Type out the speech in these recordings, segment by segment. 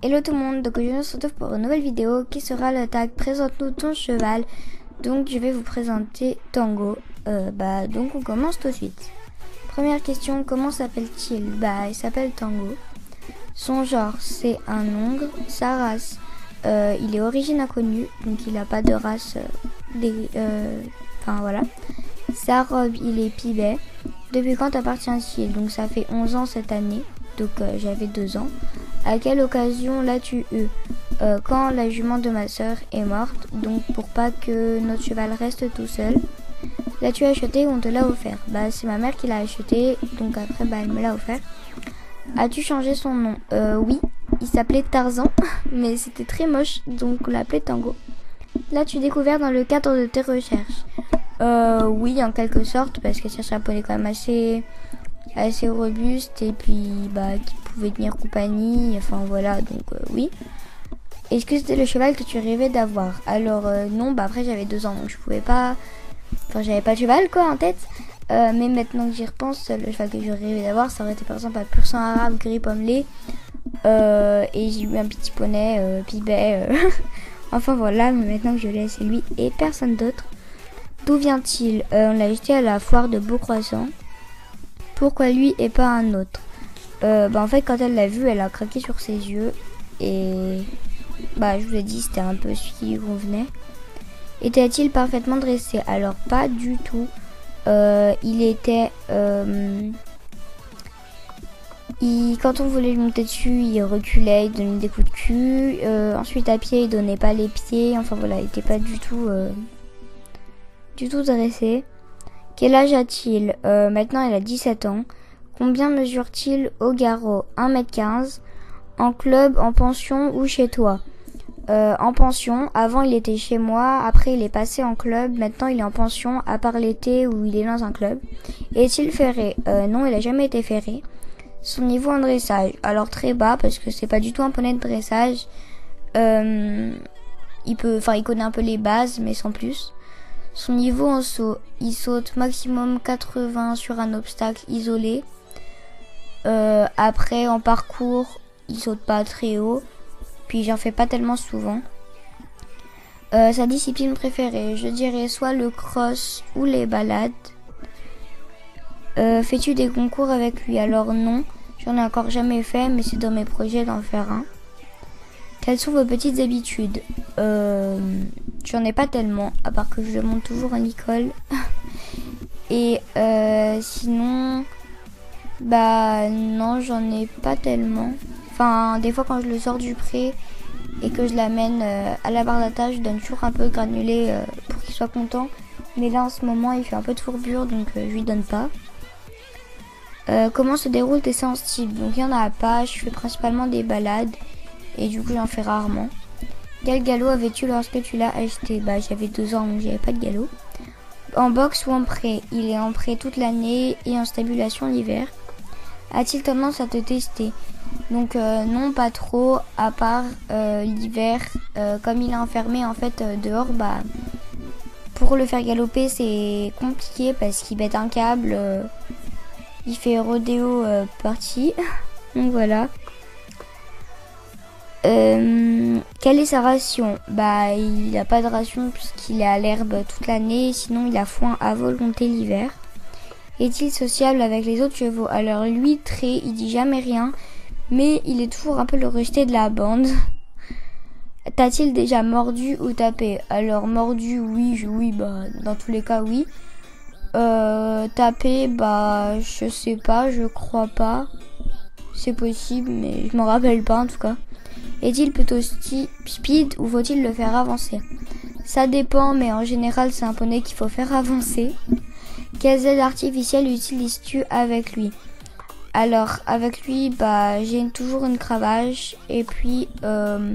Hello tout le monde, donc aujourd'hui on se retrouve pour une nouvelle vidéo qui sera le tag présente-nous ton cheval. Donc je vais vous présenter Tango. Donc on commence tout de suite. Première question, comment s'appelle-t-il? Il s'appelle Tango. Son genre c'est un hongre. Sa race, il est origine inconnue, donc il n'a pas de race. Voilà. Sa robe, il est pibet. Depuis quand appartient-il? Donc ça fait 11 ans cette année, donc j'avais 2 ans. À quelle occasion l'as-tu eu? Quand la jument de ma sœur est morte, donc pour pas que notre cheval reste tout seul. L'as-tu acheté ou on te l'a offert? C'est ma mère qui l'a acheté, donc après elle me l'a offert. As-tu changé son nom? Oui, il s'appelait Tarzan, mais c'était très moche, donc on l'appelait Tango. L'as-tu découvert dans le cadre de tes recherches? Oui, en quelque sorte, parce que c'est un poney quand même assez robuste et puis qui pouvait tenir compagnie, oui. Est-ce que c'était le cheval que tu rêvais d'avoir? Alors non, après j'avais 2 ans donc je pouvais pas, j'avais pas de cheval en tête, mais maintenant que j'y repense, le cheval que je rêvais d'avoir ça aurait été par exemple un pur sang arabe gris pommelé, et j'ai eu un petit poney pibet, mais maintenant que je l'ai, c'est lui et personne d'autre. D'où vient-il? On l'a acheté à la foire de Beaucroissant. Pourquoi lui et pas un autre? En fait, quand elle l'a vu, elle a craqué sur ses yeux. Et je vous ai dit, c'était un peu ce qui lui convenait. Était-il parfaitement dressé? Alors, pas du tout. Il était... quand on voulait lui monter dessus, il reculait, il donnait des coups de cul. Ensuite, à pied, il donnait pas les pieds. Il était pas du tout dressé. Quel âge a-t-il? Maintenant, il a 17 ans. Combien mesure-t-il au garrot? 1m15. En club, en pension ou chez toi? En pension. Avant, il était chez moi. Après, il est passé en club. Maintenant, il est en pension, à part l'été où il est dans un club. Est-il ferré? Non, il a jamais été ferré. Son niveau en dressage? Alors, très bas, parce que c'est pas du tout un poney de dressage. Il connaît un peu les bases, mais sans plus. Son niveau en saut, il saute maximum 80 sur un obstacle isolé. Après, en parcours, il saute pas très haut. Puis j'en fais pas tellement souvent. Sa discipline préférée, je dirais soit le cross ou les balades. Fais-tu des concours avec lui? Alors non, j'en ai encore jamais fait, mais c'est dans mes projets d'en faire un. Quelles sont vos petites habitudes? J'en ai pas tellement, à part que je le monte toujours à l'école. Et sinon, non, j'en ai pas tellement. Des fois quand je le sors du pré et que je l'amène à la barre d'attache, je donne toujours un peu de granulé pour qu'il soit content. Mais là en ce moment, il fait un peu de fourbure, donc je lui donne pas. Comment se déroulent tes séances type? Donc il y en a pas, je fais principalement des balades. Et du coup j'en fais rarement. Quel galop avais-tu lorsque tu l'as acheté? J'avais 2 ans donc j'avais pas de galop. En boxe ou en pré? Il est en pré toute l'année et en stabulation l'hiver. A-t-il tendance à te tester? Donc non, pas trop, à part l'hiver. Comme il est enfermé en fait dehors, pour le faire galoper c'est compliqué parce qu'il bête un câble. Il fait rodéo parti. Donc voilà. Quelle est sa ration? Il n'a pas de ration puisqu'il est à l'herbe toute l'année, sinon il a foin à volonté l'hiver. Est-il sociable avec les autres chevaux? Alors lui, il dit jamais rien, mais il est toujours un peu le rejeté de la bande. T'a-t-il déjà mordu ou tapé? Alors mordu, oui, dans tous les cas, oui. Tapé, je sais pas, je crois pas. C'est possible, mais je m'en rappelle pas en tout cas. Est-il plutôt speed ou faut-il le faire avancer? Ça dépend, mais en général, c'est un poney qu'il faut faire avancer. Quelles aides artificielles utilises-tu avec lui? Alors, avec lui, j'ai toujours une cravache. Et puis, quand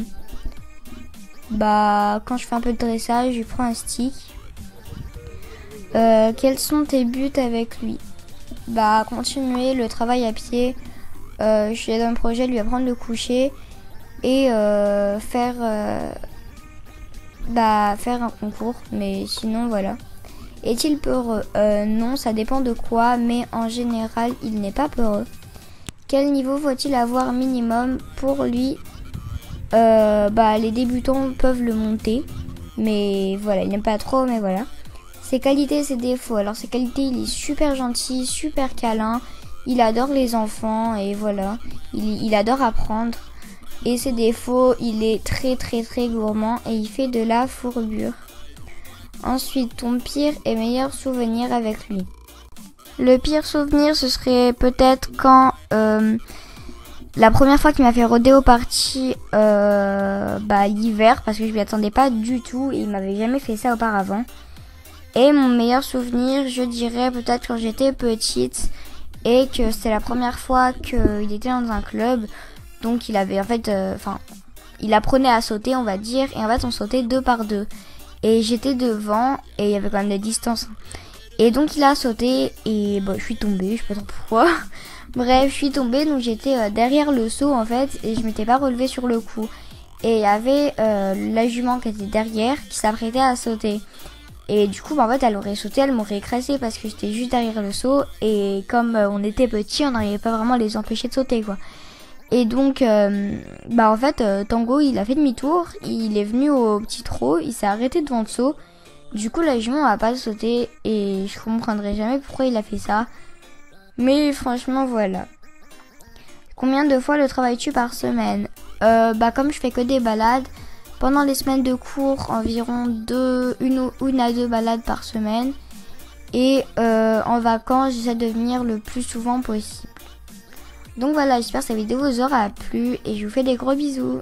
je fais un peu de dressage, je prends un stick. Quels sont tes buts avec lui? Continuer le travail à pied. Je suis dans un projet de lui apprendre le coucher. Et faire un concours, mais sinon voilà. Est-il peureux? Non, ça dépend de quoi, mais en général, il n'est pas peureux. Quel niveau faut-il avoir minimum? Pour lui, les débutants peuvent le monter, mais voilà, il n'aime pas trop, mais voilà. Ses qualités, ses défauts. Alors ses qualités, il est super gentil, super câlin, il adore les enfants et voilà, il adore apprendre. Et ses défauts, il est très très très gourmand et il fait de la fourbure. Ensuite, ton pire et meilleur souvenir avec lui. Le pire souvenir, ce serait peut-être quand la première fois qu'il m'a fait rodéo party l'hiver, parce que je m'y attendais pas du tout et il m'avait jamais fait ça auparavant. Et mon meilleur souvenir, je dirais peut-être quand j'étais petite et que c'était la première fois qu'il était dans un club. Donc il avait il apprenait à sauter, on va dire, et en fait on sautait 2 par 2. Et j'étais devant et il y avait quand même des distances. Et donc il a sauté et je suis tombée, je sais pas trop pourquoi. Bref, je suis tombée, donc j'étais derrière le seau en fait et je m'étais pas relevée sur le coup. Et il y avait la jument qui était derrière qui s'apprêtait à sauter. Et du coup, en fait, elle aurait sauté, elle m'aurait écrasée parce que j'étais juste derrière le seau. Et comme on était petits, on n'arrivait pas vraiment à les empêcher de sauter, quoi. Et donc, Tango, il a fait demi-tour, il est venu au petit trot, il s'est arrêté devant le seau. Du coup, la jument n'a pas sauté et je comprendrai jamais pourquoi il a fait ça. Mais franchement, voilà. Combien de fois le travailles-tu par semaine? Comme je fais que des balades, pendant les semaines de cours, environ une à deux balades par semaine. Et en vacances, j'essaie de venir le plus souvent possible. Donc voilà, j'espère que cette vidéo vous aura plu et je vous fais des gros bisous.